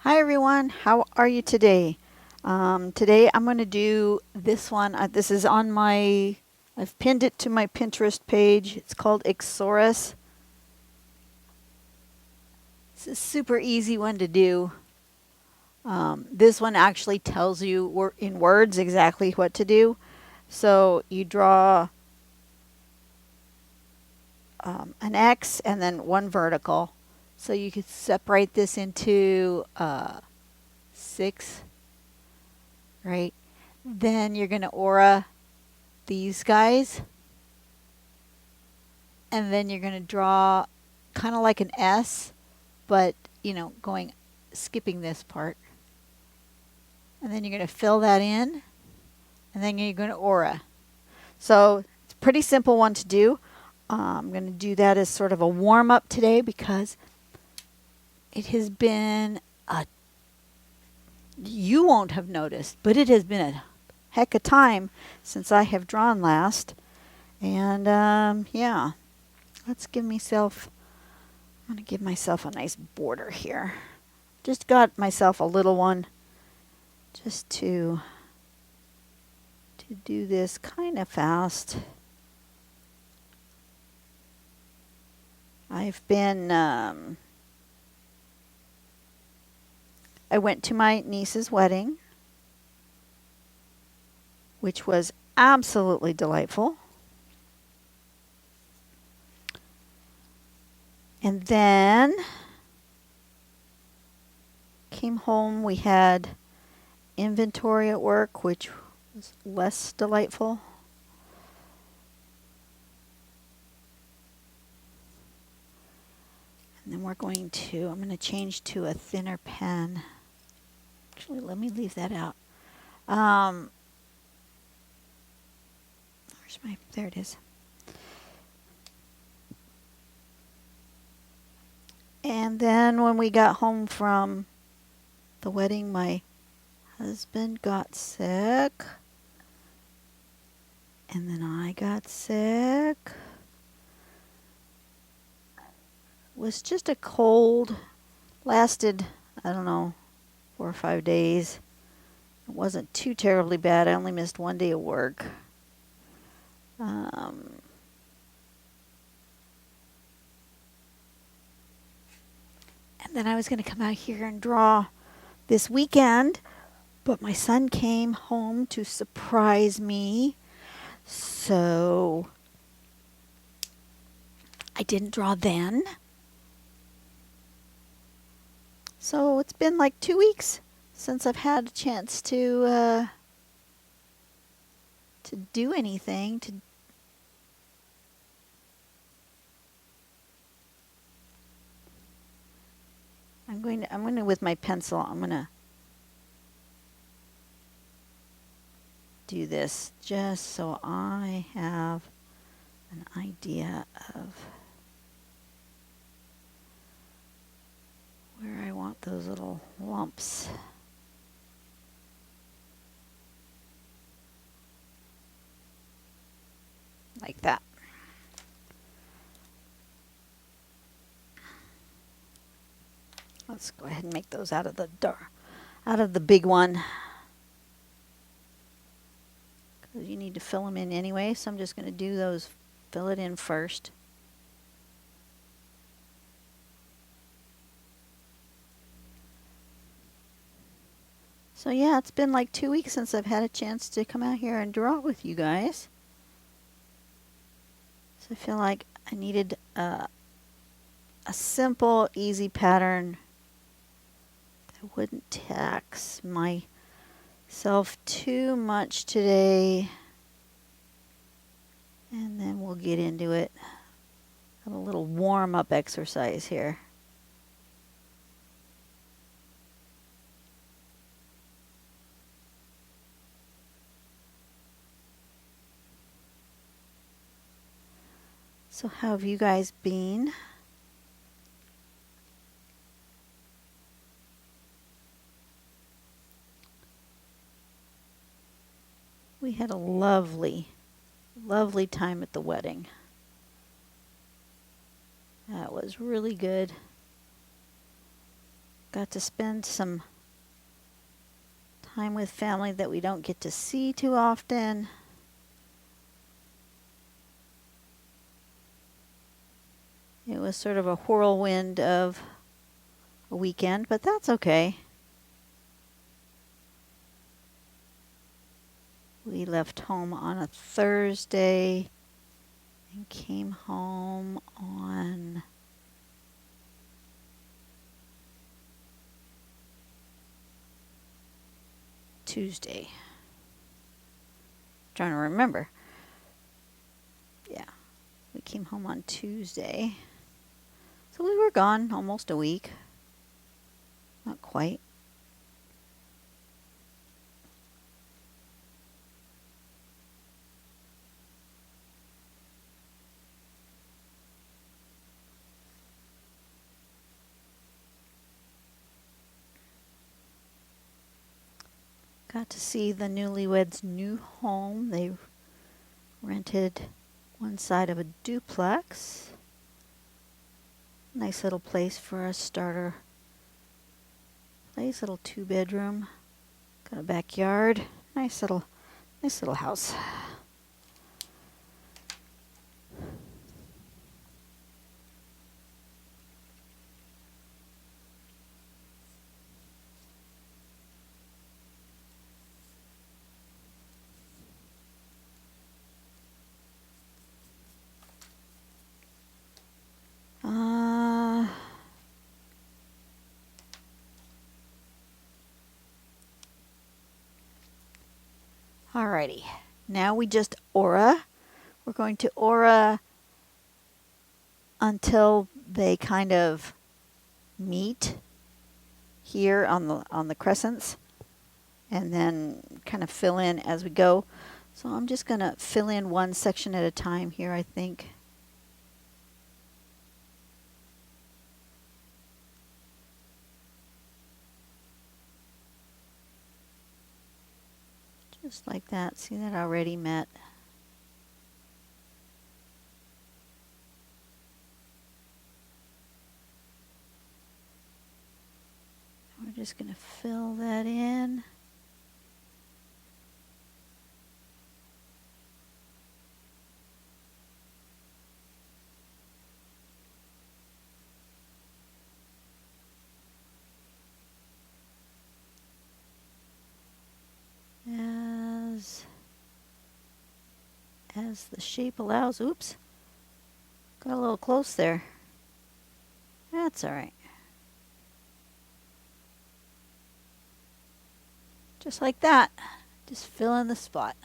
Hi everyone, how are you today? Today I'm going to do this one. This is on I've pinned it to my Pinterest page. It's called Ixorus. It's a super easy one to do. This one actually tells you in words exactly what to do. So you draw an X and then one vertical. So you could separate this into 6, right? Then you're going to aura these guys, and then you're going to draw kind of like an S, but skipping this part, and then you're going to fill that in, and then you're going to aura. So it's a pretty simple one to do. I'm going to do that as sort of a warm-up today because it has been you won't have noticed, but it has been a heck of time since I have drawn last. And yeah, let's give myself, I'm going to give myself a nice border here. Just got myself a little one just to do this kind of fast. I've been, I went to my niece's wedding, which was absolutely delightful. And then came home. We had inventory at work, which was less delightful. And then I'm going to change to a thinner pen. Actually, let me leave that out. There it is. And then when we got home from the wedding, my husband got sick. And then I got sick. It was just a cold. Lasted, I don't know, 4 or 5 days. It wasn't too terribly bad. I only missed 1 day of work. And then I was going to come out here and draw this weekend, but my son came home to surprise me. So I didn't draw then. So it's been like 2 weeks since I've had a chance to do anything. I'm going to with my pencil, I'm going to do this just so I have an idea of where I want those little lumps. Like that. Let's go ahead and make those out of the big one. Because you need to fill them in anyway, so I'm just going to do those, fill it in first. So yeah, it's been like 2 weeks since I've had a chance to come out here and draw with you guys. So I feel like I needed a simple, easy pattern that wouldn't tax myself too much today. And then we'll get into it. Have a little warm-up exercise here. So how have you guys been? We had a lovely, lovely time at the wedding. That was really good. Got to spend some time with family that we don't get to see too often. It was sort of a whirlwind of a weekend, but that's okay. We left home on a Thursday and came home on Tuesday. Trying to remember. Yeah, we came home on Tuesday. So we were gone almost a week. Not quite. Got to see the newlyweds' new home. They rented one side of a duplex. Nice little place for a starter place. Little 2-bedroom. Got a backyard. Nice little house. Alrighty, now we just aura. We're going to aura until they kind of meet here on the crescents, and then kind of fill in as we go. So I'm just going to fill in one section at a time here, I think. Just like that. See that already met. We're just going to fill that in. As the shape allows. Oops. Got a little close there. That's all right. Just like that. Just fill in the spot.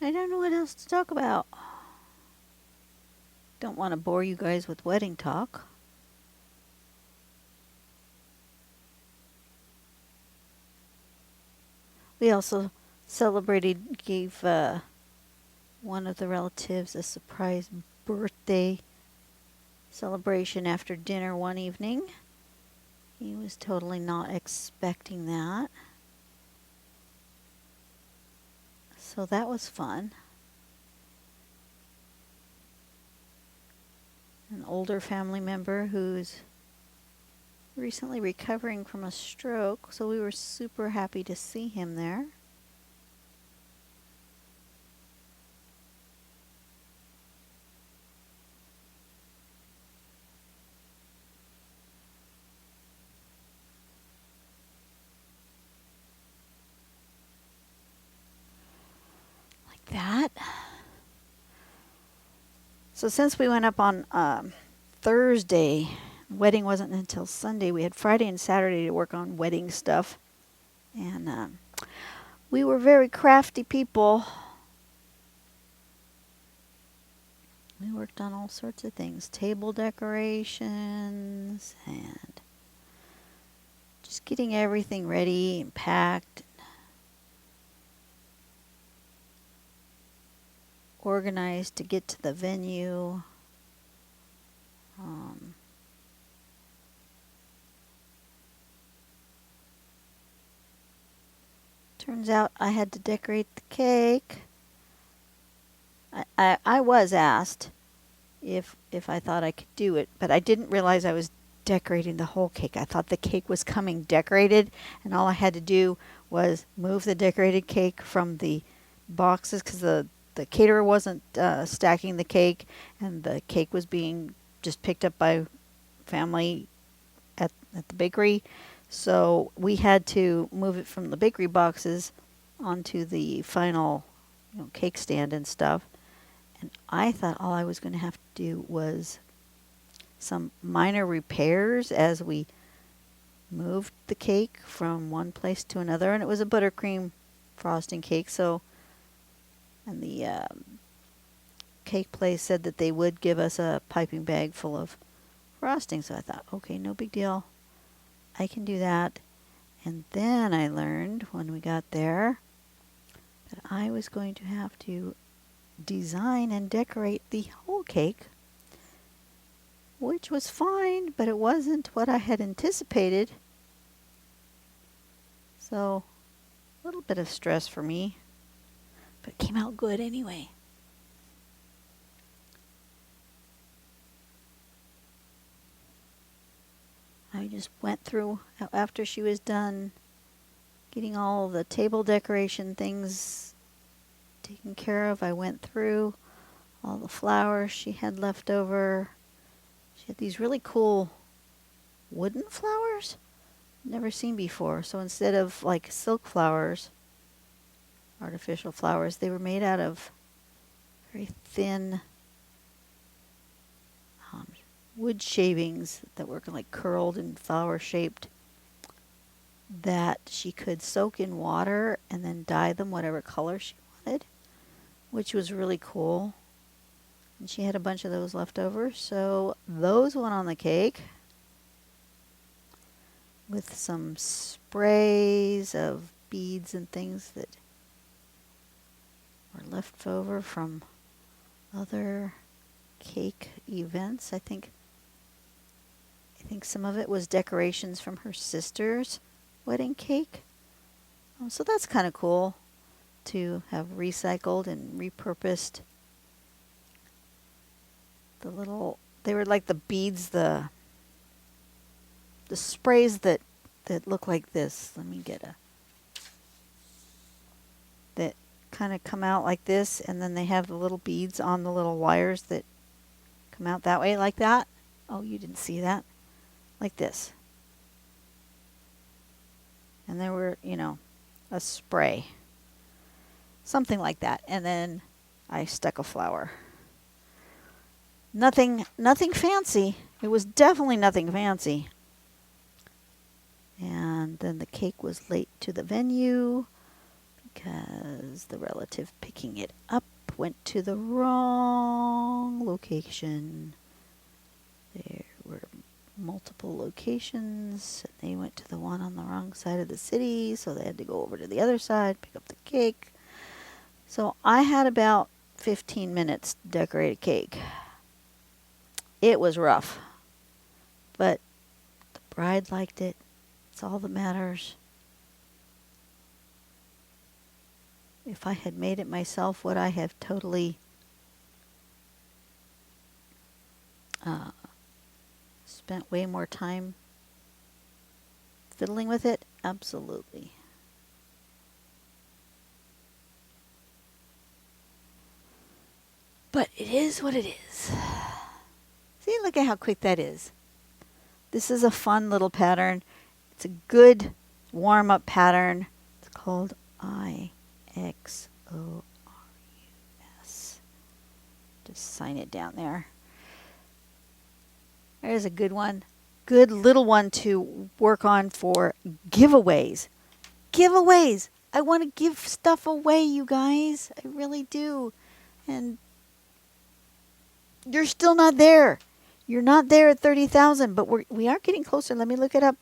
I don't know what else to talk about. Don't want to bore you guys with wedding talk. We also celebrated, gave one of the relatives a surprise birthday celebration after dinner one evening. He was totally not expecting that. So that was fun. An older family member who's recently recovering from a stroke, so we were super happy to see him there. Like that. So since we went up on Thursday, wedding wasn't until Sunday. We had Friday and Saturday to work on wedding stuff. And we were very crafty people. worked on all sorts of things. Table decorations and just getting everything ready and packed. Organized to get to the venue. Turns out I had to decorate the cake. I was asked if I thought I could do it, but I didn't realize I was decorating the whole cake. I thought the cake was coming decorated, and all I had to do was move the decorated cake from the boxes, because the caterer wasn't stacking the cake, and the cake was being just picked up by family at the bakery. So we had to move it from the bakery boxes onto the final cake stand and stuff. And I thought all I was going to have to do was some minor repairs as we moved the cake from one place to another. And it was a buttercream frosting cake. So, and the cake place said that they would give us a piping bag full of frosting. So I thought, okay, no big deal. I can do that. And then I learned when we got there that I was going to have to design and decorate the whole cake, which was fine, but it wasn't what I had anticipated. So, a little bit of stress for me, but it came out good anyway. I just went through, after she was done getting all the table decoration things taken care of, I went through all the flowers she had left over. She had these really cool wooden flowers never seen before. So instead of like silk flowers, artificial flowers, they were made out of very thin wood shavings that were like curled and flower shaped, that she could soak in water and then dye them whatever color she wanted, which was really cool. And she had a bunch of those left over, so those went on the cake with some sprays of beads and things that were left over from other cake events. I think some of it was decorations from her sister's wedding cake. So that's kind of cool to have recycled and repurposed the little, they were like the beads, the sprays that look like this. Let me get that kind of come out like this, and then they have the little beads on the little wires that come out that way like that. Oh, you didn't see that? Like this. And there were, a spray. Something like that. And then I stuck a flower. Nothing fancy. It was definitely nothing fancy. And then the cake was late to the venue because the relative picking it up went to the wrong location. There were multiple locations. They went to the one on the wrong side of the city, so they had to go over to the other side, pick up the cake. So I had about 15 minutes to decorate a cake. It was rough, but the bride liked it. It's all that matters. If I had made it myself, would I have totally spent way more time fiddling with it? Absolutely. But it is what it is. See, look at how quick that is. This is a fun little pattern. It's a good warm-up pattern. It's called Ixorus. Just sign it down there. There's a good one. Good little one to work on for giveaways. Giveaways! I want to give stuff away, you guys. I really do. And You're still not there. You're not there at 30,000, but we are getting closer. Let me look it up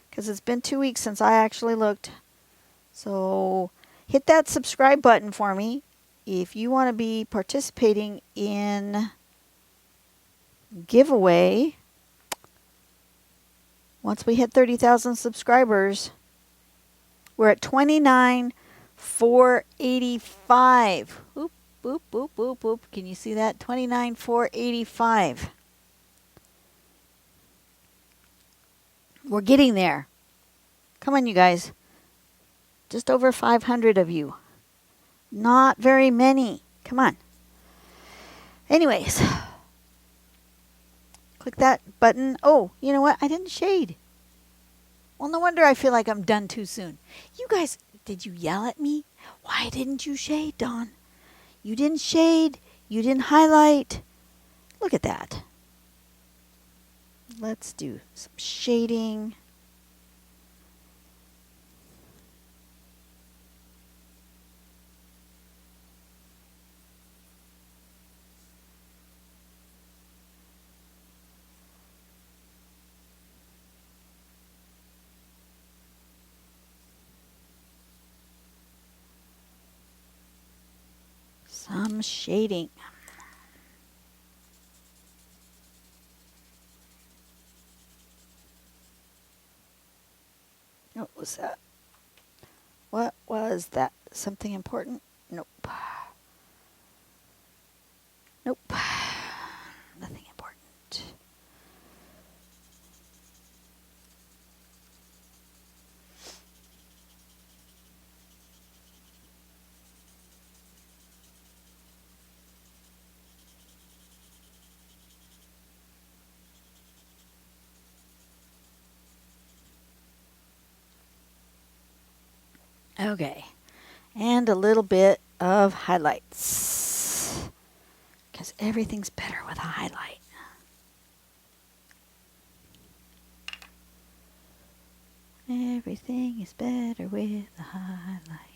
because it's been 2 weeks since I actually looked. So hit that subscribe button for me if you want to be participating in giveaway. Once we hit 30,000 subscribers, we're at 29,485. Oop, boop, boop, boop, boop. Can you see that? 29,485. We're getting there. Come on, you guys. Just over 500 of you. Not very many. Come on. Anyways. Click that button. Oh, you know what? I didn't shade. Well, no wonder I feel like I'm done too soon. You guys, did you yell at me? Why didn't you shade, Dawn? You didn't shade. You didn't highlight. Look at that. Let's do some shading. Some shading. What was that? What was that? Something important? Nope. Nope. Nothing important. Okay, and a little bit of highlights, because everything's better with a highlight. Everything is better with a highlight.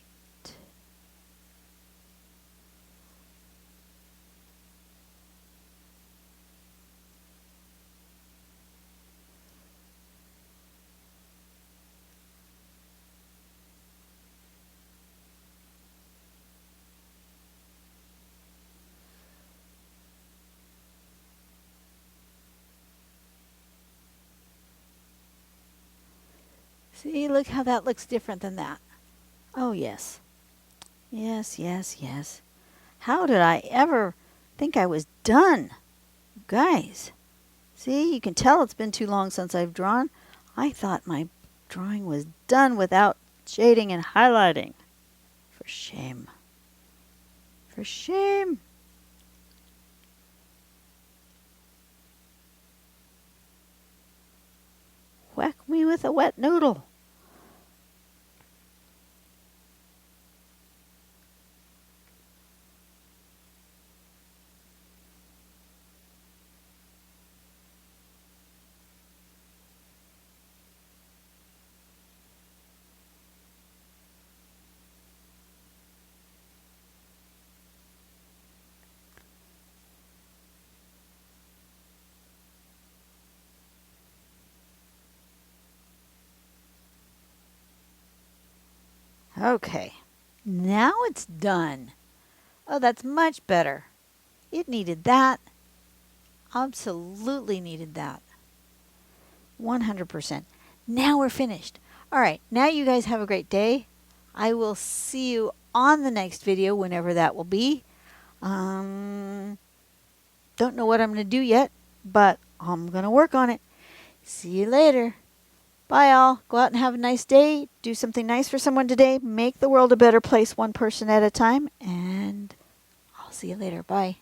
See, look how that looks different than that. Oh, yes. Yes, yes, yes. How did I ever think I was done? Guys, see, you can tell it's been too long since I've drawn. I thought my drawing was done without shading and highlighting. For shame. For shame. Whack me with a wet noodle. Okay, now it's done. Oh, that's much better. It needed that. Absolutely needed that. 100%. Now we're finished. All right, now you guys have a great day. I will see you on the next video, whenever that will be. Don't know what I'm going to do yet, but I'm going to work on it. See you later. Bye, all. Go out and have a nice day. Do something nice for someone today. Make the world a better place, one person at a time. And I'll see you later. Bye.